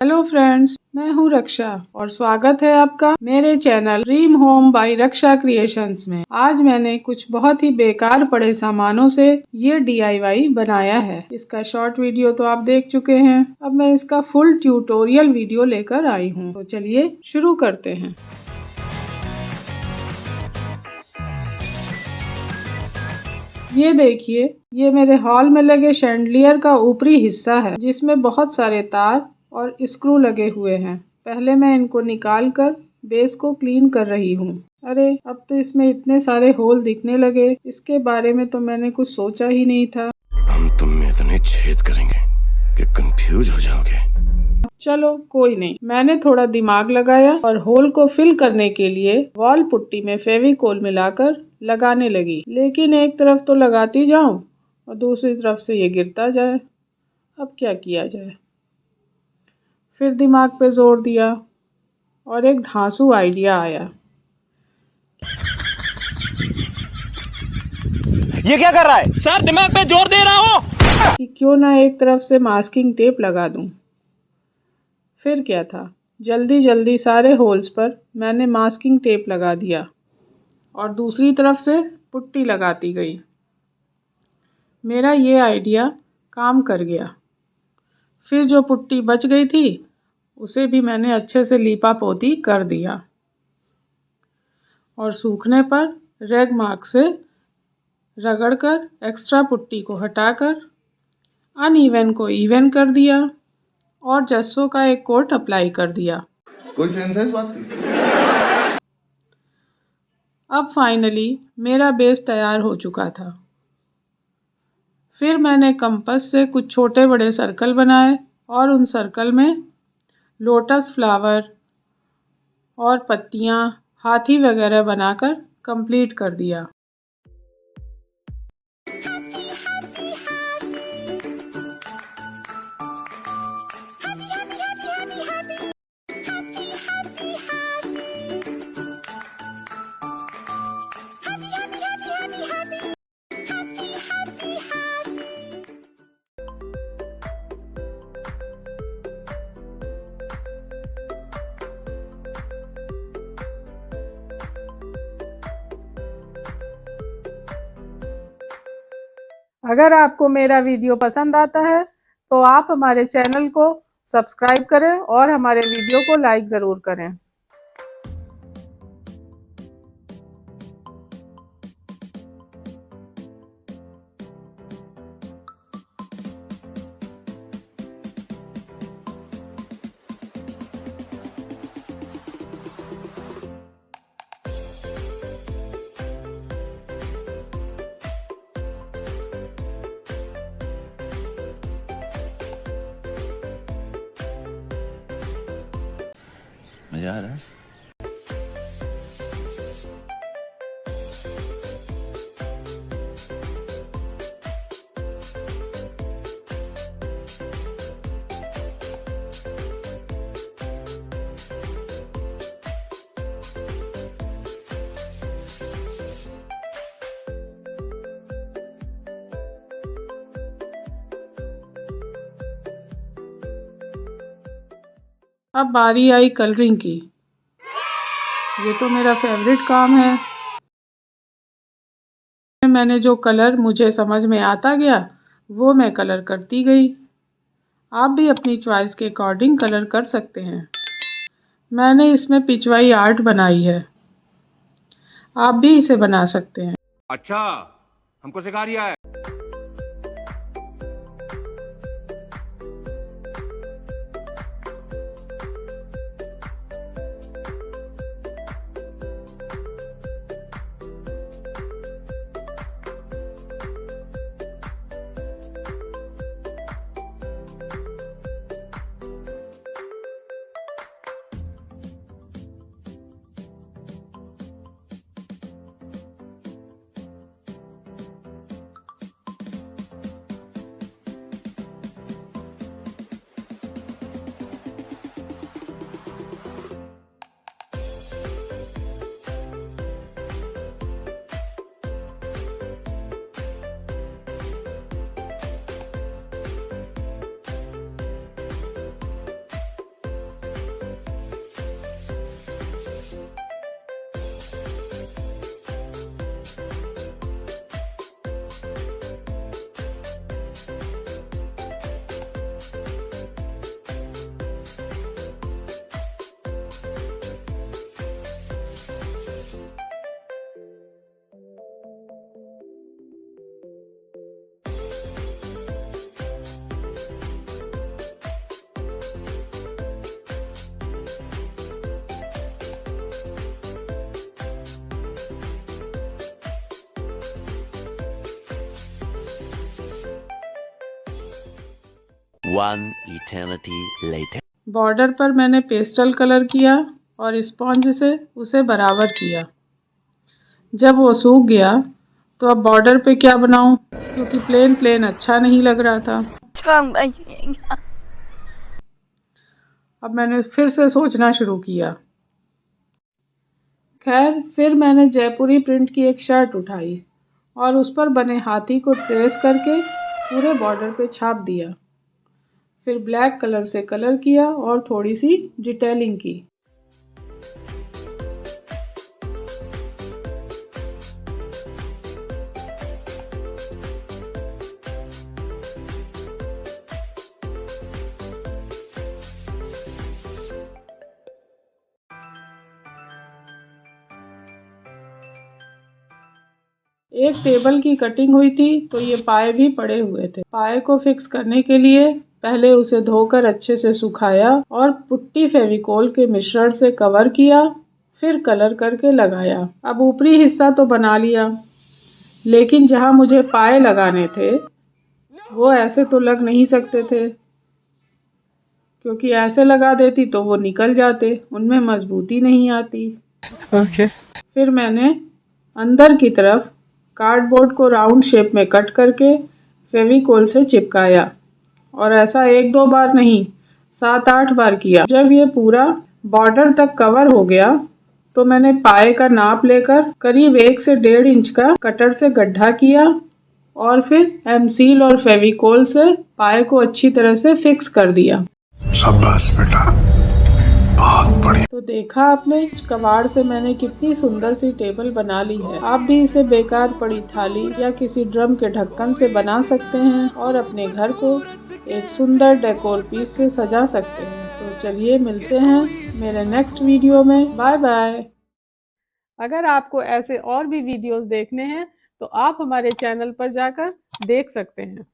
Hello friends, मैं हूँ रक्षा और स्वागत है आपका मेरे चैनल ड्रीम होम बाय रक्षा क्रिएशंस में। आज मैंने कुछ बहुत ही बेकार पड़े सामानों से ये DIY बनाया है। इसका शॉर्ट वीडियो तो आप देख चुके हैं। अब मैं इसका फुल ट्यूटोरियल वीडियो लेकर आई हूँ, तो चलिए शुरू करते हैं। ये देखिए, ये मेरे हॉल में लगे शैंडलियर का ऊपरी हिस्सा है जिसमें बहुत सारे तार और स्क्रू लगे हुए हैं। पहले मैं इनको निकाल कर बेस को क्लीन कर रही हूँ। अरे, अब तो इसमें इतने सारे होल दिखने लगे। इसके बारे में तो मैंने कुछ सोचा ही नहीं था। हम तुम में इतने छेद करेंगे कि कंफ्यूज हो जाओगे। चलो कोई नहीं, मैंने थोड़ा दिमाग लगाया और होल को फिल करने के लिए वॉल पुट्टी में फेविकोल मिलाकर लगाने लगी। लेकिन एक तरफ तो लगाती जाऊं और दूसरी तरफ से ये गिरता जाए। अब क्या किया जाए? फिर दिमाग पे जोर दिया और एक धांसू आइडिया आया। ये क्या कर रहा है सर? दिमाग पे जोर दे रहा हूँ कि क्यों ना एक तरफ से मास्किंग टेप लगा दूं। फिर क्या था, जल्दी जल्दी सारे होल्स पर मैंने मास्किंग टेप लगा दिया और दूसरी तरफ से पुट्टी लगाती गई। मेरा ये आइडिया काम कर गया। फिर जो पुट्टी बच गई थी उसे भी मैंने अच्छे से लीपा पोती कर दिया और सूखने पर रेग मार्क से रगड़कर एक्स्ट्रा पुट्टी को हटाकर अनइवन को इवन कर दिया और जस्सों का एक कोट अप्लाई कर दिया। कोई सेंस है इस बात की? अब फाइनली मेरा बेस तैयार हो चुका था। फिर मैंने कंपास से कुछ छोटे बड़े सर्कल बनाए और उन सर्कल में लोटस फ्लावर और पत्तियां, हाथी वगैरह बनाकर कंप्लीट कर दिया। अगर आपको मेरा वीडियो पसंद आता है तो आप हमारे चैनल को सब्सक्राइब करें और हमारे वीडियो को लाइक ज़रूर करें। मजा आ रहा है। अब बारी आई कलरिंग की। ये तो मेरा फेवरेट काम है। मैंने जो कलर मुझे समझ में आता गया वो मैं कलर करती गई। आप भी अपनी चॉइस के अकॉर्डिंग कलर कर सकते हैं। मैंने इसमें पिचवाई आर्ट बनाई है, आप भी इसे बना सकते हैं। अच्छा, हमको सिखा रिया है। One eternity later. बॉर्डर पर मैंने पेस्टल कलर किया और स्पॉन्ज से उसे बराबर किया। जब वो सूख गया तो अब बॉर्डर पे क्या बनाऊं, क्योंकि प्लेन प्लेन अच्छा नहीं लग रहा था। अब मैंने फिर से सोचना शुरू किया। खैर, फिर मैंने जयपुरी प्रिंट की एक शर्ट उठाई और उस पर बने हाथी को ट्रेस करके पूरे बॉर्डर पे छाप दिया। फिर ब्लैक कलर से कलर किया और थोड़ी सी डिटेलिंग की। एक टेबल की कटिंग हुई थी तो ये पाए भी पड़े हुए थे। पाए को फिक्स करने के लिए पहले उसे धोकर अच्छे से सुखाया और पुट्टी फेविकोल के मिश्रण से कवर किया, फिर कलर करके लगाया। अब ऊपरी हिस्सा तो बना लिया, लेकिन जहाँ मुझे पाए लगाने थे वो ऐसे तो लग नहीं सकते थे, क्योंकि ऐसे लगा देती तो वो निकल जाते, उनमें मजबूती नहीं आती। फिर मैंने अंदर की तरफ कार्डबोर्ड को राउंड शेप में कट करके फेविकोल से चिपकाया और ऐसा 1-2 बार नहीं, 7-8 बार किया। जब ये पूरा बॉर्डर तक कवर हो गया तो मैंने पाए का नाप लेकर करीब 1 से 1.5 इंच का कटर से गड्ढा किया और फिर एमसील और फेविकोल से पाए को अच्छी तरह से फिक्स कर दिया। शाबाश बेटा, बहुत बढ़िया। तो देखा आपने, कबाड़ से मैंने कितनी सुंदर सी टेबल बना ली है। आप भी इसे बेकार पड़ी थाली या किसी ड्रम के ढक्कन से बना सकते हैं और अपने घर को एक सुंदर डेकोर पीस से सजा सकते हैं। तो चलिए मिलते हैं मेरे नेक्स्ट वीडियो में। Bye bye. अगर आपको ऐसे और भी वीडियोस देखने हैं तो आप हमारे चैनल पर जाकर देख सकते हैं।